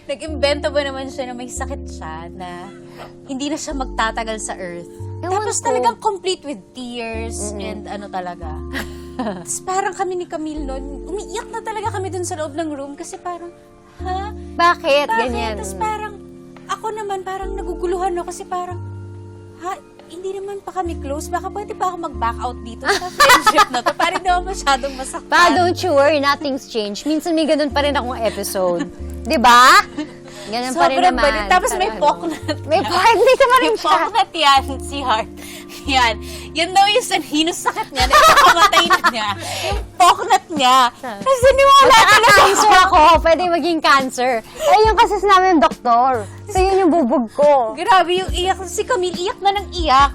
Nag-imbento ba naman siya na may sakit siya na hindi na siya magtatagal sa earth. Tapos talagang complete with tears and ano talaga. Tapos parang kami ni Camille noon, umiiyak na talaga kami dun sa loob ng room kasi parang, ha? Bakit? Ganyan. Tapos parang, ako naman parang naguguluhan ako kasi parang, ha? Hindi naman pa kami close. Baka pwede pa ako mag-back out dito sa friendship na to. Parang hindi ako masyadong masaktan. Pa, don't you worry, nothing's changed. Minsan may ganun pa rin akong episode. Di ba? Ganun pa rin Sobrang naman. balik. Tapos may Pero poknat. May hindi ka pa rin Yung siya. poknat yan, si Heart. Yan. Yan daw yung sanhinong sakit niya. Nakamatay na niya. Yung poknat niya. Kasi niwala talaga Cancer ako. Pwede maging cancer. Ayun yung kasi sinabi ng doktor. So yun yung bubog ko. Grabe yung iyak. Si Camille, iyak na ng iyak.